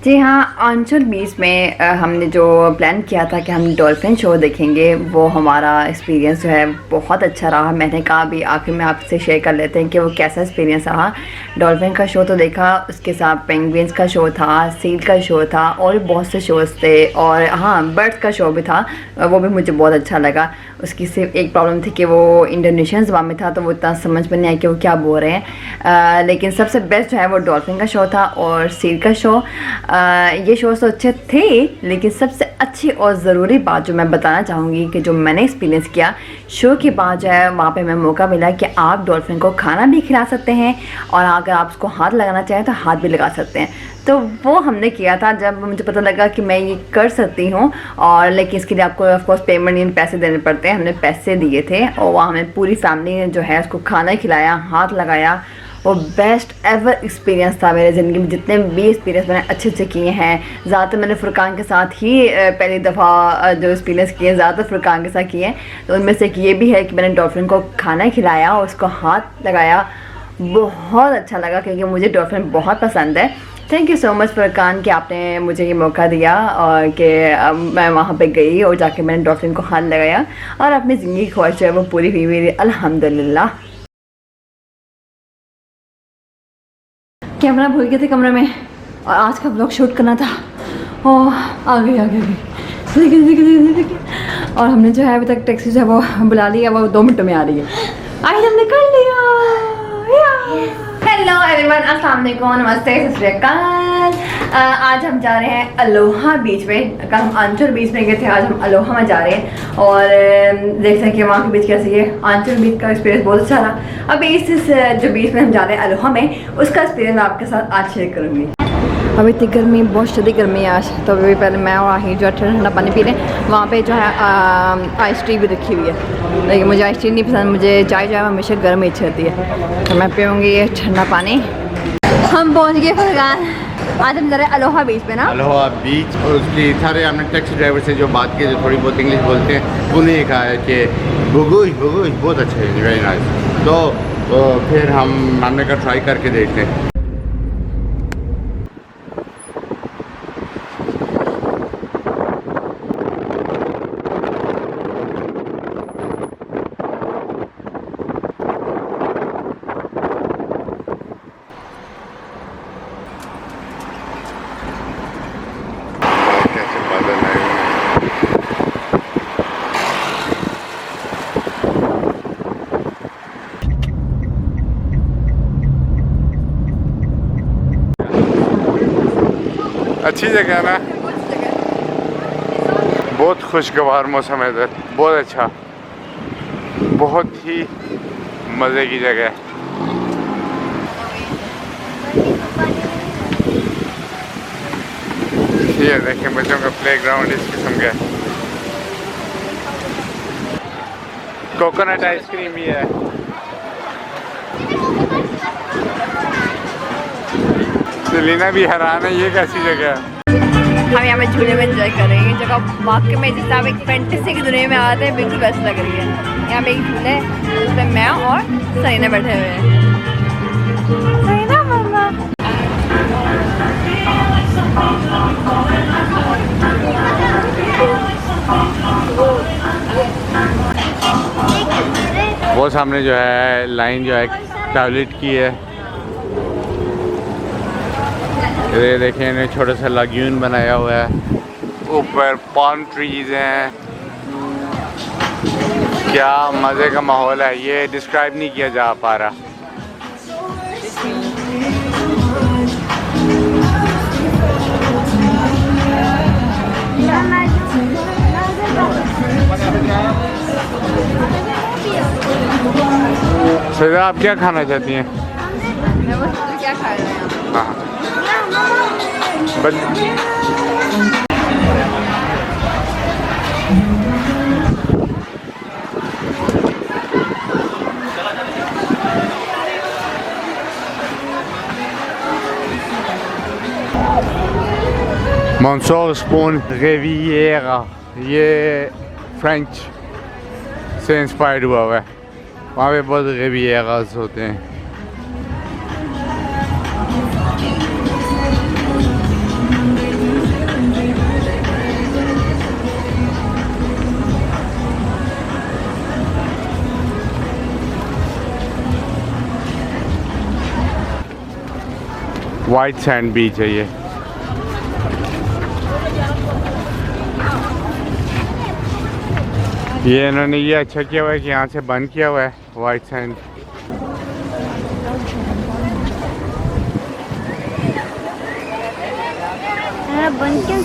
जी हाँ, आंचल बीच में हमने जो प्लान किया था कि हम डॉल्फिन शो देखेंगे, वो हमारा एक्सपीरियंस जो है बहुत अच्छा रहा। मैंने कहा अभी आखिर में आपसे शेयर कर लेते हैं कि वो कैसा एक्सपीरियंस रहा। डॉल्फिन का शो तो देखा, उसके साथ पेंगुइन्स का शो था, सील का शो था और बहुत से शोज़ थे। और हाँ, बर्ड्स का शो भी था, वो भी मुझे बहुत अच्छा लगा। उसकी सिर्फ एक प्रॉब्लम थी कि वो इंडोनेशियन ज़बान में था, तो वो इतना समझ में नहीं आया कि वो क्या बोल रहे हैं। लेकिन सबसे बेस्ट जो है वो डॉल्फिन का शो था और सील का शो। ये शोज़ तो अच्छे थे, लेकिन सबसे अच्छी और ज़रूरी बात जो मैं बताना चाहूँगी कि जो मैंने एक्सपीरियंस किया शो के बाद जो है, वहाँ पे हमें मौका मिला कि आप डॉल्फिन को खाना भी खिला सकते हैं और अगर आप उसको हाथ लगाना चाहें तो हाथ भी लगा सकते हैं। तो वो हमने किया था जब मुझे पता लगा कि मैं ये कर सकती हूँ। और लेकिन इसके लिए आपको ऑफ कोर्स पेमेंट पैसे देने पड़ते हैं। हमने पैसे दिए थे और वहाँ हमें पूरी फैमिली ने जो है उसको खाना खिलाया, हाथ लगाया। वो बेस्ट एवर एक्सपीरियंस था मेरे ज़िंदगी में। जितने भी एक्सपीरियंस मैंने अच्छे किए हैं, ज़्यादातर मैंने फ़ुरकान के साथ ही पहली दफ़ा जो एक्सपीरियंस किए ज़्यादातर फ़ुरकान के साथ किए हैं। तो उनमें से एक ये भी है कि मैंने डॉल्फिन को खाना खिलाया और उसको हाथ लगाया। बहुत अच्छा लगा क्योंकि मुझे डॉल्फिन बहुत पसंद है। थैंक यू सो मच फ़ुरकान कि आपने मुझे ये मौका दिया और कि मैं वहाँ पे गई और जाके मैंने डॉल्फिन को हाथ लगाया और अपनी ज़िंदगी की ख्वाहिश है वो पूरी हुई मेरी, अल्हम्दुलिल्लाह। कैमरा भूल गए थे कमरे में और आज का ब्लॉग शूट करना था। ओह, आ गई देखिए। और हमने जो है अभी तक टैक्सी जो है वो बुला लिया, वो 2 मिनटों में आ रही है। आई हमने कर लिया। हेलो एवरीवन, अस्सलाम वालेकुम, नमस्ते, सत श्री अकाल। आज हम जा रहे हैं अलोहा बीच में। कल हम आंचल बीच में गए थे, आज हम अलोहा में जा रहे हैं और देख सकते हैं वहाँ के बीच कैसी है। आंचल बीच का एक्सपीरियंस बहुत अच्छा रहा। अब इस जो बीच में हम जा रहे हैं अलोहा में, उसका एक्सपीरियंस मैं आपके साथ आज शेयर करूँगी। अभी इतनी गर्मी, बहुत शदीद गर्मी है आज। तो अभी पहले मैं और आही जो ठंडा पानी पी रहे हैं। वहाँ पे जो है आइस टी भी रखी हुई है, लेकिन मुझे आइस टी नहीं पसंद, मुझे चाय जो है हमेशा गर्म ही अच्छी होती है। तो मैं पीऊँगी ये ठंडा पानी। हम पहुँच गए फरगान। आज हम जा रहे हैं अलोहा बीच पे ना, अलोहा बीच। और उसकी सारे हमने टैक्सी ड्राइवर से जो बात की, जो थोड़ी बहुत इंग्लिश बोलते हैं, उन्हें कहा है कि बुगुश बहुत अच्छा है, वेरी नाइस। तो फिर हमने कहा ट्राई करके देखते हैं। अच्छी जगह है ना, बहुत खुशगवार मौसम है इधर, बहुत अच्छा, बहुत ही मज़े की जगह है। ये देखिए बच्चों का प्लेग्राउंड इस किस्म का है। कोकोनट आइसक्रीम भी है। सेलिना भी हैरान है, ये कैसी जगह है। हम यहाँ पे झूले में एंजॉय कर रहे हैं। ये जगह वाकई में जैसे आप एक फैंटेसी की दुनिया में आते हैं, बिल्कुल वैसे लग रही है। यहाँ पे एक झूले है जिसमें मैं और सरीना बैठे हुए हैं। सरीना मम्मा, वो सामने जो है लाइन जो है टॉयलेट की है। ये देखें, इन्हें छोटा सा लागून बनाया हुआ है, ऊपर पाम ट्रीज हैं। क्या मज़े का माहौल है, ये डिस्क्राइब नहीं किया जा पा रहा। सैदा, आप क्या खाना चाहती हैं? मैं बस क्या खा रहे हैं। हाँ, मंसूर स्पून रिविएरा, ये फ्रेंच से इंस्पायर्ड हुआ है। वहाँ पे बहुत रिविएरास होते हैं। वाइट सैंड बीच है ये। ये इन्होंने ये अच्छा किया हुआ है कि यहाँ से बंद किया हुआ है वाइट सैंड।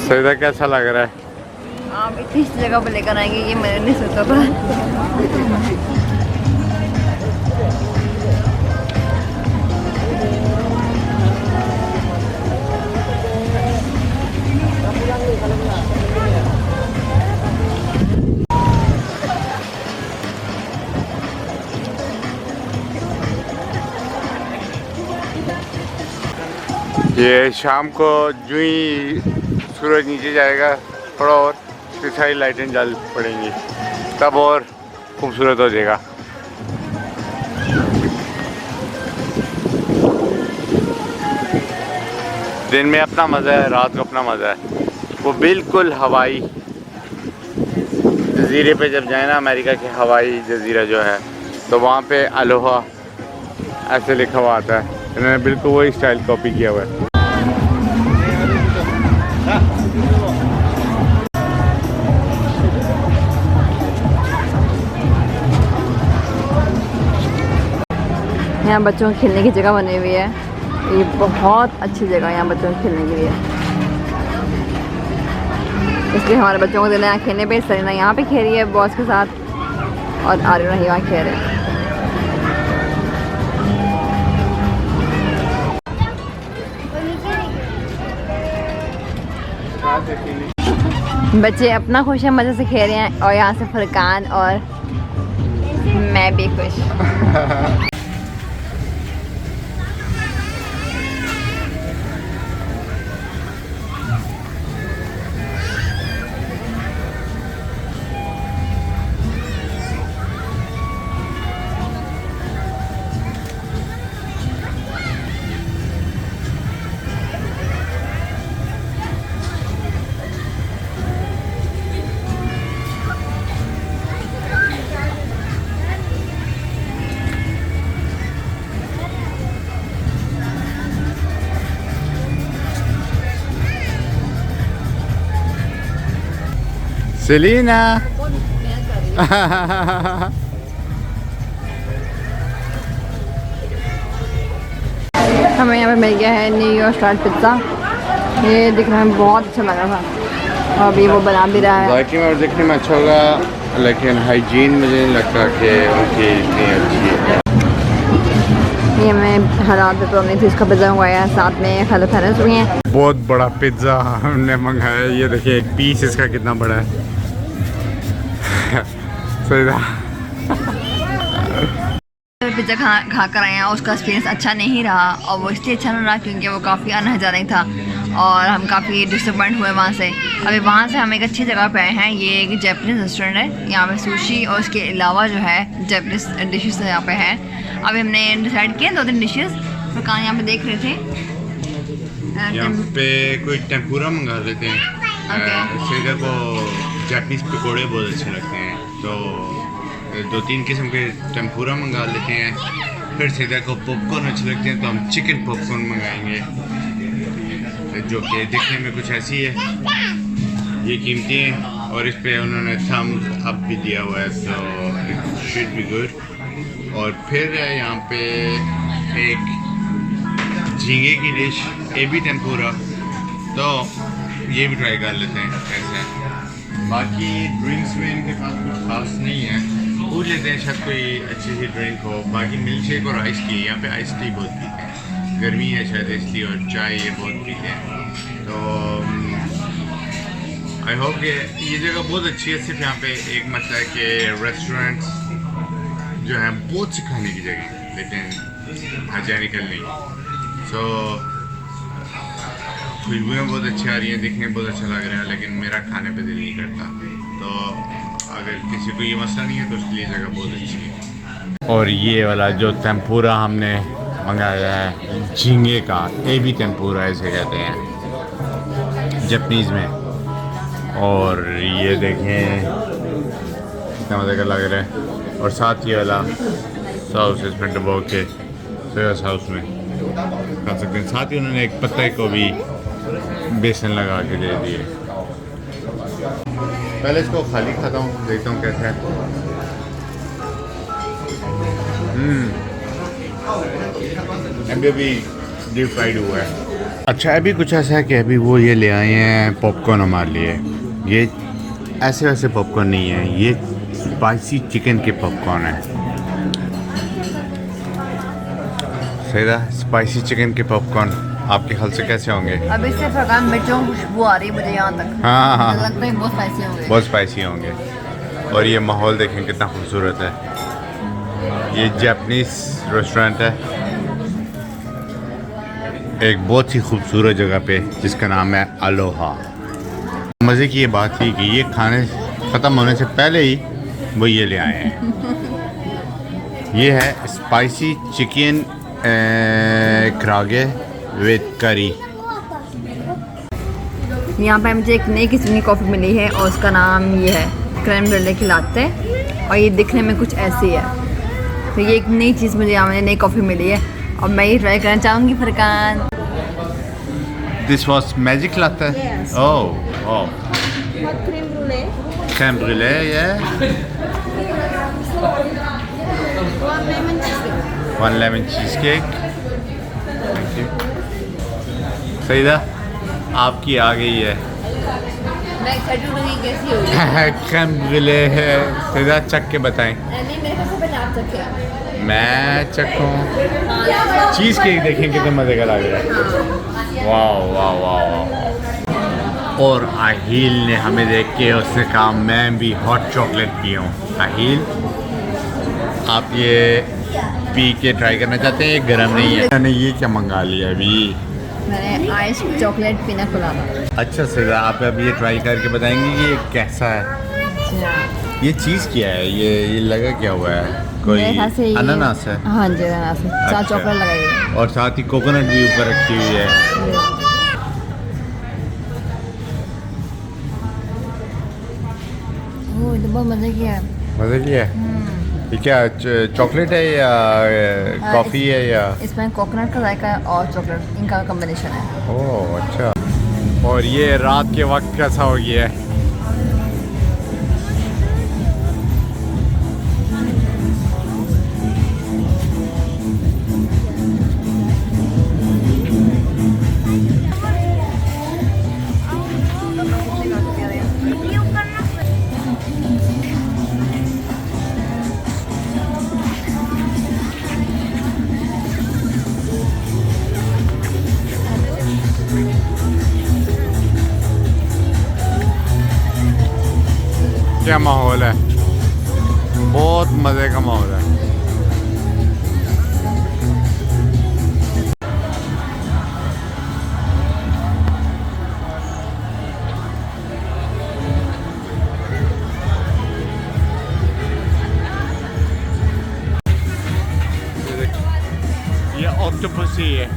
सईदा कैसा लग रहा है? आप इतनी जगह पर लेकर आएंगे ये मैंने नहीं सोचा था। ये शाम को जो ही सूरज नीचे जाएगा थोड़ा और फिर सारी लाइटें जल पड़ेंगी, तब और खूबसूरत हो जाएगा। दिन में अपना मज़ा है, रात को अपना मज़ा है। वो बिल्कुल हवाई जजीरे पे जब जाए ना, अमेरिका के हवाई जजीरा जो है, तो वहाँ पे अलोहा ऐसे लिखा हुआ आता है। इन्होंने बिल्कुल वही स्टाइल कॉपी किया हुआ है। यहाँ बच्चों के खेलने की जगह बनी हुई है। ये बहुत अच्छी जगह है यहाँ बच्चों के खेलने के लिए, इसलिए हमारे बच्चों को देना यहाँ खेलने पे। सरीना यहाँ पे खेल रही है बॉस के साथ और आर्यन यहाँ खेल रहे हैं। बच्चे अपना खुश है, मज़े से खेल रहे हैं और यहाँ से फरकान और मैं भी खुश। सेलिना हमें यहाँ पे मिल गया है न्यूयॉर्क स्टाइल पिज़्ज़ा। ये दिखने में बहुत अच्छा लगा था और अभी वो बना भी रहा है। जायके में और दिखने में अच्छा होगा, लेकिन हाइजीन मुझे नहीं लगता कि उनकी इतनी अच्छी है। ये हमें हालात पे प्रॉब्लम थी, इसका पिज़्ज़ा मंगवाया, साथ में हेलो फेरेंस भी हैं। बहुत बड़ा पिज़्ज़ा हमने मंगाया। ये देखिए एक पीस इसका कितना बड़ा है। सही पिज़्ज़ा खा कर आए हैं, उसका एक्सपीरियंस अच्छा नहीं रहा और वो इसलिए अच्छा नहीं रहा क्योंकि वो काफ़ी अनहाइजीनिक था और हम काफ़ी डिसअपॉइंट हुए वहाँ से। अभी वहाँ से हम एक अच्छी जगह पे आए हैं। ये एक जैपनीज़ रेस्टोरेंट है, यहाँ पे सुशी और उसके अलावा जो है जैपनीज़ डिशेस यहाँ पे हैं। अभी हमने डिसाइड किया 2-3 डिशेस तो कहाँ यहाँ पे देख रहे थे। यहाँ पे कोई टेम्पुरा मंगा लेते हैं। सीधा को जापानीज़ पकोड़े बहुत अच्छे लगते हैं, तो 2-3 किस्म के टेम्पुरा मंगा लेते हैं। फिर सीधा को पॉपकॉर्न अच्छे लगते हैं, तो हम चिकन पॉपकॉर्न मंगाएंगे, जो कि दिखने में कुछ ऐसी है। ये कीमती है और इस पे उन्होंने थम्स अप भी दिया हुआ है, तो इट शुड बी गुड। और फिर यहाँ पे एक झींगे की डिश एबी टेम्पुरा, तो ये भी ट्राई कर लेते हैं कैसे है। बाकी ड्रिंक्स में इनके पास कुछ खास नहीं है, पूछ लेते हैं शायद कोई अच्छी सी ड्रिंक हो। बाकी मिल्क शेक और आइस टी, यहाँ पे आइस टी बहुत पीते हैं, गर्मी है शायद इसलिए, और चाय ये बहुत पीते हैं। तो आई होप कि ये जगह बहुत अच्छी है। सिर्फ यहाँ पे एक मसला है कि रेस्टोरेंट्स जो हैं बहुत सी खाने की जगह है, लेकिन हाइजीनिकल नहीं। सो खुशबुएँ बहुत अच्छी आ रही हैं, दिखने में बहुत अच्छा लग रहा है, लेकिन मेरा खाने पे दिल नहीं करता। तो अगर किसी को ये मसला नहीं है तो उसके लिए जगह बहुत अच्छी है। और ये वाला जो टेम्पुरा हमने मंगाया है झींगे का, एबी टेम्पुरा ऐसे कहते हैं जापानीज़ में। और ये देखें कितना मज़े का लग रहा है। और साथ ये वाला सॉस इसमें डबो के सोया सॉस में खा सकते हैं। साथ ही उन्होंने एक पत्ते को भी बेसन लगा के दे दिए। पहले इसको खाली खाता हूँ, देखता हूँ कैसा है। अभी डीप फ्राइड हुआ है। अच्छा, अभी कुछ ऐसा है कि अभी वो ये ले आए हैं पॉपकॉर्न हमारे लिए। ये ऐसे वैसे पॉपकॉर्न नहीं है, ये स्पाइसी चिकन के पॉपकॉर्न है। सहीदा, स्पाइसी चिकन के पॉपकॉर्न आपके ख्याल से कैसे होंगे? अभी से फरकान मिर्चों की खुशबू आ रही है मुझे यहाँ तक। हाँ हाँ, लगता है बहुत स्पाइसी होंगे। बहुत स्पाइसी होंगे। और ये माहौल देखें कितना खूबसूरत है। ये जापानीज रेस्टोरेंट है एक बहुत ही खूबसूरत जगह पे जिसका नाम है अलोहा। मज़े की ये बात थी कि ये खाने ख़त्म होने से पहले ही वो ये ले आए हैं। ये है स्पाइसी चिकन करागे विद करी। यहाँ पे मुझे एक नई किस्म की कॉफ़ी मिली है और उसका नाम ये है क्रैम ब्रेले की लाते, और ये दिखने में कुछ ऐसी है। तो ये एक नई चीज़ मुझे यहाँ नई कॉफ़ी मिली है और मैं ये ट्राई करना चाहूँगी Furqan. This was magic latte? Yes. Oh, oh. Hot cream brulee, Crème brûlée, yeah. one lemon cheesecake. One lemon cheesecake. Thank you. Saeeda, आपकी आ गई है। मैं एक्साइटेड हूँ कि कैसी होगी। crème brûlée है। सईदा चख के बताएं। नहीं, मेरे ख्याल से पहले आप चखें। मैं चखूँ। चीज़ केक देखें कितने मज़े का लग रहा है। वाह वाह वाह वाह। और आहिल ने हमें देख के उसने कहा मैं भी हॉट चॉकलेट पीऊँ। आहिल, आप ये पी के ट्राई करना चाहते हैं? ये गर्म नहीं है। मैंने ये क्या मंगा लिया अभी? मैंने आइस चॉकलेट पीना खुलाना। अच्छा सईदा, आप अब ये ट्राई करके बताएंगे कि ये कैसा है? ये चीज़ क्या है? ये लगा क्या हुआ है? कोई अनानास है? हाँ जी, अनानास है। साथ अच्छा। चॉकलेट लगाई है और साथ ही कोकोनट भी ऊपर रखी हुई है। ओह, ये तो बहुत मज़े की है। मज़े की है। ये क्या चॉकलेट है या कॉफ़ी है या? इसमें कोकोनट का जायका है और चॉकलेट, इनका कॉम्बिनेशन है। ओह अच्छा। और ये रात के वक्त कैसा हो गया है? क्या माहौल है, बहुत मज़े का माहौल है। ये ऑक्टोपस ही है।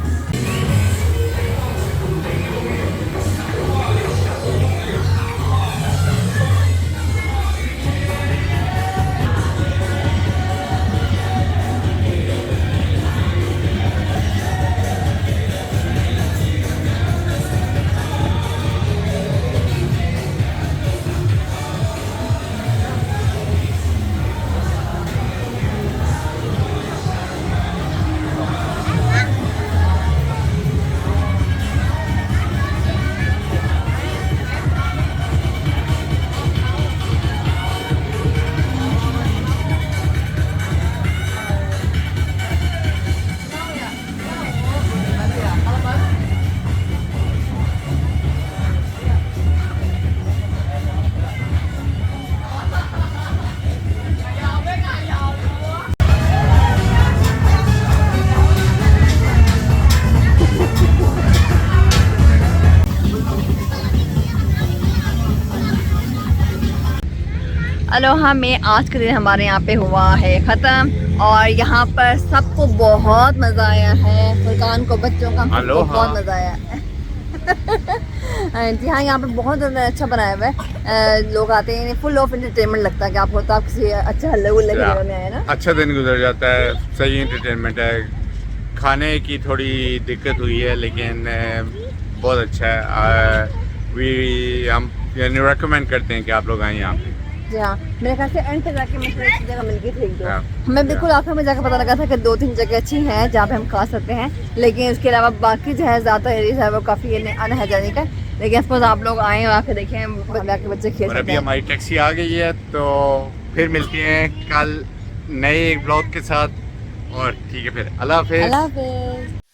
अलोहा में आज के दिन हमारे यहाँ पे हुआ है ख़त्म, और यहाँ पर सबको बहुत मज़ा आया है। फुरकान को, बच्चों का सबको बहुत मज़ा आया जी हाँ, यहाँ पे बहुत ज़्यादा अच्छा बनाया हुआ है। लोग आते हैं, फुल ऑफ एंटरटेनमेंट लगता है कि आप होता आप किसी अच्छा हल्ले गुल्ले में आए ना। अच्छा दिन गुजर जाता है, सही एंटरटेनमेंट है। खाने की थोड़ी दिक्कत हुई है, लेकिन बहुत अच्छा है। हम यानी रेकमेंड करते हैं कि आप लोग आएँ यहाँ पे। जी हाँ, मेरे ख्याल से एंड पे जाके मुझे एक जगह मिल गई थी एक दो। हाँ। हमें बिल्कुल आखिर में जाकर पता लगा था कि 2-3 जगह अच्छी हैं जहाँ पे हम खा सकते हैं, लेकिन उसके अलावा बाकी जो है ज़्यादा एरिया है वो काफ़ी अनहाइजीनिक है। लेकिन सपोज आप लोग आएँ और आके देखें जाके बच्चे खेल और सकते अभी हैं। हमारी टैक्सी आ गई है, तो फिर मिलती हैं कल नए ब्लॉग के साथ। और ठीक है, फिर अल्लाह हाफिज़। अल्लाह हाफिज़।